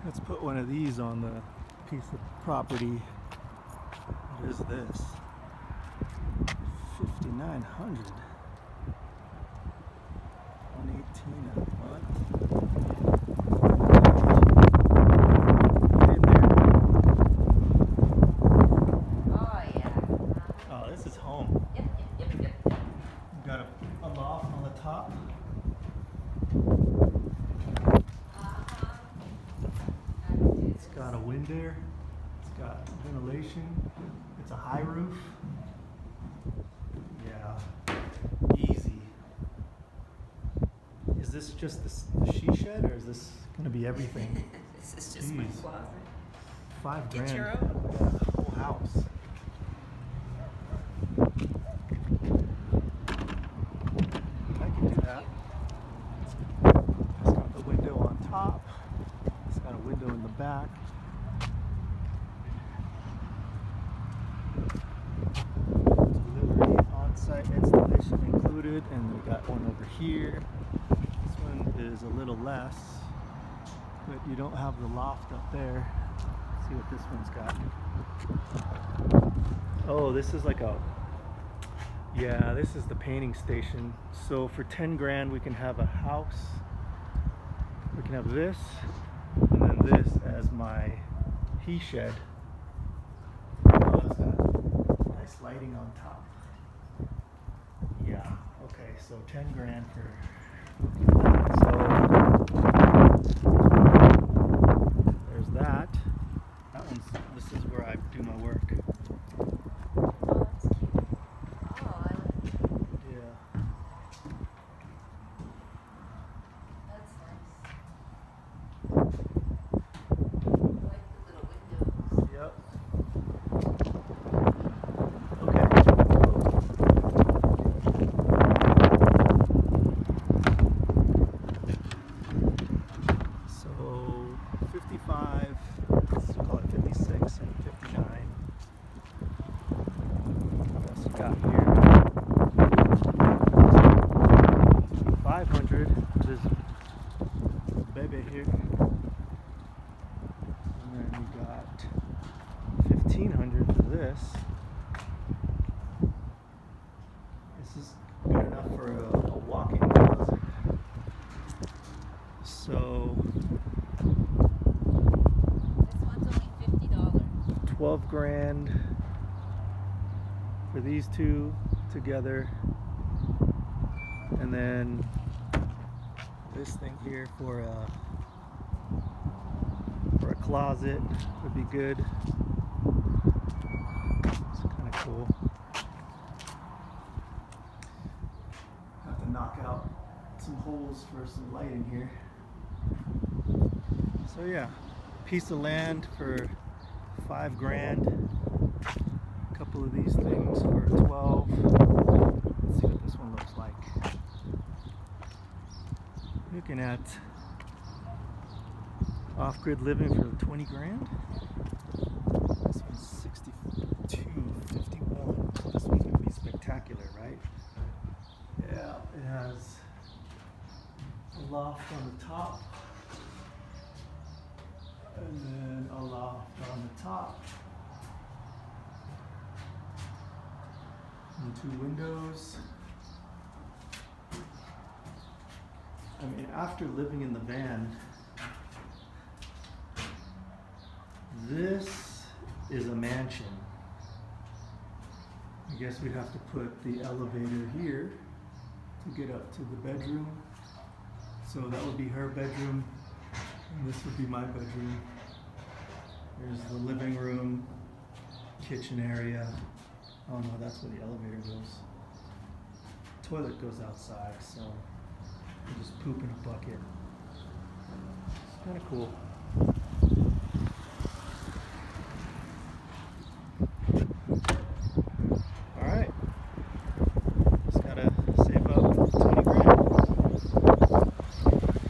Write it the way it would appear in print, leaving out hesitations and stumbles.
Let's put one of these on the piece of property. What is this? 5,900. 118 a month. Get in there. Oh yeah. Oh, this is home. Yep. We've got a loft on the top. It's got a wind there. It's got ventilation. It's a high roof. Yeah, easy. Is this just the she shed, or is this going to be everything? This is just my Jeez. closet. $5 Get grand. your own. Yeah, whole house. I can do that. It's got the window on top. It's got a window in the back. Delivery, on-site installation included, and we got one over here. This one is a little less, but you don't have the loft up there. Let's see what this one's got. Oh, this is like a, yeah, this is the painting station. So for 10 grand we can have a house. We can have this, and then this as my he shed. Oh, it's got nice lighting on top. Yeah, okay, so 10 grand for, so there's that. That one's, this is where I do my work. Oh, that's cute. Oh, I like it. Yeah. That's nice. I like the little windows. Yep. Okay. So 55, let's call it 56 and 59. What else you got here? 500. This baby here. And then we got 1,500 for this. This is good enough for a walk-in closet. So This one's only $50. 12 grand for these two together, and then this thing here for a closet would be good. It's kind of cool. Have to knock out some holes for some light in here. So yeah, piece of land for 5 grand. A couple of these things for 12. Let's see what this one looks like. Looking at off-grid living for 20 grand. This one's 62.51. This one's gonna be spectacular, right? Yeah, it has a loft on the top, and then a loft on the top, and 2 windows. I mean, after living in the van, this is a mansion. I guess we'd have to put the elevator here to get up to the bedroom. So that would be her bedroom, and this would be my bedroom. There's the living room, kitchen area. Oh no, that's where the elevator goes. Toilet goes outside, so you just poop in a bucket. It's kind of cool.